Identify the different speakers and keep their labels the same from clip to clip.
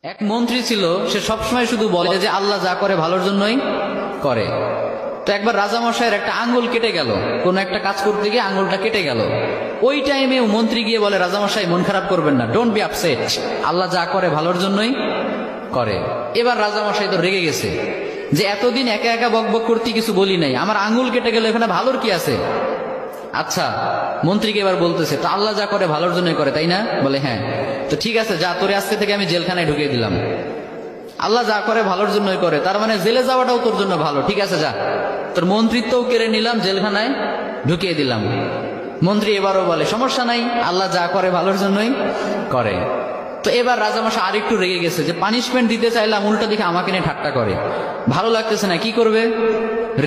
Speaker 1: এক মন্ত্রী ছিল, সে সবসময় শুধু বলে যে আল্লাহ যা করে ভালোর জন্যই করে। তো একবার রাজামশাইয়ের একটা আঙ্গুল কেটে গেল, কোন একটা কাজ করতে গিয়ে আঙ্গুলটা কেটে গেল। ওই টাইমে মন্ত্রী গিয়ে বলে, রাজামশাই মন খারাপ করবেন না, ডোন্ট বি আপসেট, আল্লাহ যা করে ভালোর জন্যই করে। এবার রাজামশাই তো রেগে গেছে যে এতদিন একা একা বকবক করতে কিছু বলি নাই, আমার আঙ্গুল কেটে গেল, এখানে ভালোর কি আছে? আচ্ছা, মন্ত্রীকে এবার বলতেছে, তো আল্লাহ যা করে ভালোর জন্যই করে, তাই না? বলে হ্যাঁ। তো ঠিক আছে, যা, তোরে আজকে থেকে আমি জেলখানায় ঢুকিয়ে দিলাম। আল্লাহ যা করে ভালোর জন্যই করে, তার মানে জেলে যাওয়াটাও তোর জন্য ভালো। ঠিক আছে, যা, তোর মন্ত্রিত্বও কেড়ে নিলাম, জেলখানায় ঢুকিয়ে দিলাম। মন্ত্রী এবারও বলে, সমস্যা নাই, আল্লাহ যা করে ভালোর জন্যই করে। তো এবার রাজামশাই আরেকটু রেগে গেছে যে পানিশমেন্ট দিতে চাইলাম, উল্টা দিকে আমাকে নিয়ে ঠাট্টা করে, ভালো লাগতেছে না, কি করবে?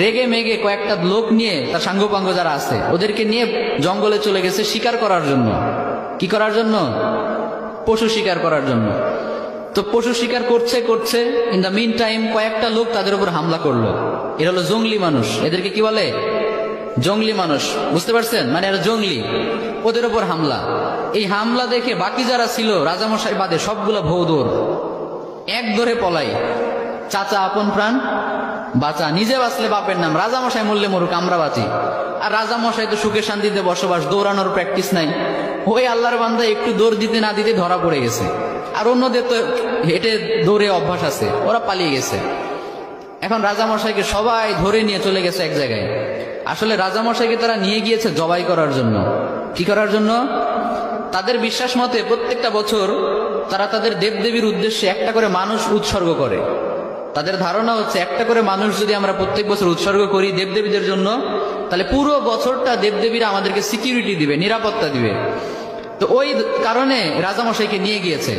Speaker 1: রেগে মেগে কয়েকটা লোক নিয়ে, তার সাঙ্গপাঙ্গ যারা আছে ওদেরকে নিয়ে জঙ্গলে চলে গেছে শিকার করার জন্য। কি করার জন্য? পশু শিকার করার জন্য। তো পশু শিকার করছে করছে, ইন দ্য মিন টাইম কয়েকটা লোক তাদের উপর হামলা করলো। এরা হলো জঙ্গলি মানুষ, এদেরকে কি বলে? জঙ্গলি মানুষ, বুঝতে পারছেন? মানে এরা জঙ্গলি, ওদের উপর হামলা। এই হামলা দেখে বাকি যারা ছিল রাজামশাই বাদে সবগুলো ভৌদৌড়, এক ধরে পলাই। চাচা আপন প্রাণ বাঁচা, নিজে বাঁচলে বাপের নাম, রাজামশাই মরলে মরুক, আমরা বাঁচি। আর রাজামশাই তো সুখে শান্তিতে বসবাস, দৌড়ানোর প্র্যাকটিস নাই। ওই আল্লাহর বান্দা একটু দৌড় দিতে না দিতে ধরা পড়ে গেছে। আর অন্যদের তো হেঁটে দৌড়ে অভ্যাস আছে, ওরা পালিয়ে গেছে। এখন রাজামশাইকে সবাই ধরে নিয়ে চলে গেছে এক জায়গায়। আসলে রাজামশাইকে তারা নিয়ে গিয়েছে জবাই করার জন্য। কি করার জন্য? তাদের বিশ্বাস মতে প্রত্যেকটা বছর তারা তাদের দেবদেবীর উদ্দেশ্যে একটা করে মানুষ উৎসর্গ করে। তাদের ধারণা হচ্ছে, একটা করে মানুষ যদি আমরা প্রত্যেক বছর উৎসর্গ করি দেবদেবীদের জন্য, তাহলে পুরো বছরটা দেবদেবীরা আমাদেরকে সিকিউরিটি দিবে, নিরাপত্তা দিবে। তো ওই কারণে রাজামশাইকে নিয়ে গিয়েছে,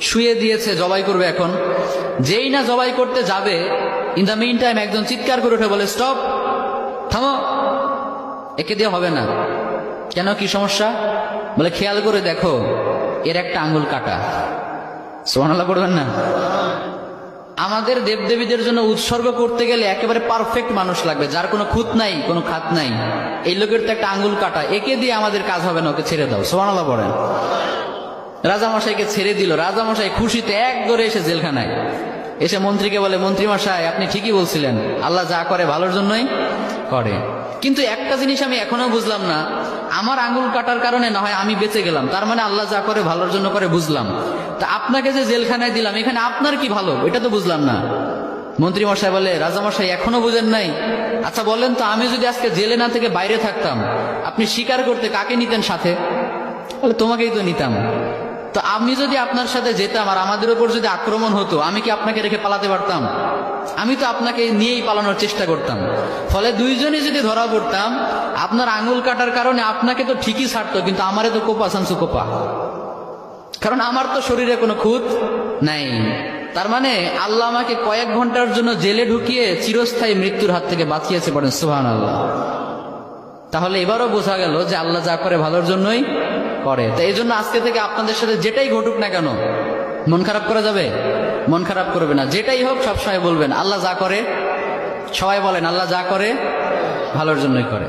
Speaker 1: শুয়ে দিয়েছে, জবাই করবে। এখন যেই না জবাই করতে যাবে, ইন দ্য মিন টাইম একজন চিৎকার করে উঠে বলে, স্টপ, থামো, একে দিয়ে হবে না। কেন, কি সমস্যা? বলে, খেয়াল করে দেখো, এর একটা আঙ্গুল কাটা। সুবহানাল্লাহ পড়বেন না? আমাদের দেবদেবীদের জন্য উৎসর্গ করতে গেলে একেবারে পারফেক্ট মানুষ লাগবে, যার কোনো খুঁত নাই, কোনো খাত নাই। এই লোকের তো একটা আঙ্গুল কাটা, একে দিয়ে আমাদের কাজ হবে না, ওকে ছেড়ে দাও। সুবহানাল্লাহ পড়েন। রাজামশাইকে ছেড়ে দিল। রাজামশাই খুশিতে এক দৌড়ে এসে জেলখানায় এসে মন্ত্রীকে বলে, মন্ত্রী মশাই, আপনি ঠিকই বলছিলেন, আল্লাহ যা করে ভালোর জন্যই করে। কিন্তু একটা জিনিস আমি এখনো বুঝলাম না, আমার আঙ্গুল কাটার কারণে না হয় আমি বেঁচে গেলাম, তার মানে আল্লাহ যা করে ভালোর জন্য করে, বুঝলাম। তা আপনাকে যে জেলখানায় দিলাম, এখানে আপনার কি ভালো, এটা তো বুঝলাম না। মন্ত্রী মশাই বলে, রাজামশাই এখনো বুঝেন নাই? আচ্ছা বলেন তো, আমি যদি আজকে জেলে না থেকে বাইরে থাকতাম, আপনি শিকার করতে কাকে নিতেন সাথে? বলে, তোমাকেই তো নিতাম। তো আমি যদি আপনার সাথে যেতাম আর আমাদের উপর যদি আক্রমণ হতো, আমি কি আপনাকে রেখে পালাতে পারতাম? আমি তো আপনাকে নিয়েই পালানোর চেষ্টা করতাম। ফলে দুইজনই যদি ধরা পড়তাম, আপনার আঙ্গুল কাটার কারণে আপনাকে তো ঠিকই ছাড়তো, কিন্তু আমারে তো কোপা সানসু কোপা, কারণ আমার তো শরীরে কোনো খুঁত নাই। তার মানে আল্লাহ আমাকে কয়েক ঘন্টার জন্য জেলে ঢুকিয়ে চিরস্থায়ী মৃত্যুর হাত থেকে বাঁচিয়েছে, পড়েন সুবহানাল্লাহ। তাহলে এবারও বোঝা গেল যে আল্লাহ যা করে ভালোর জন্যই করে। তো এই জন্য আজকে থেকে আপনাদের সাথে যেটাই ঘটুক না কেন, মন খারাপ করা যাবে? মন খারাপ করবে না। যেটাই হোক সবসময় বলবেন, আল্লাহ যা করে, সবাই বলেন, আল্লাহ যা করে ভালোর জন্যই করে।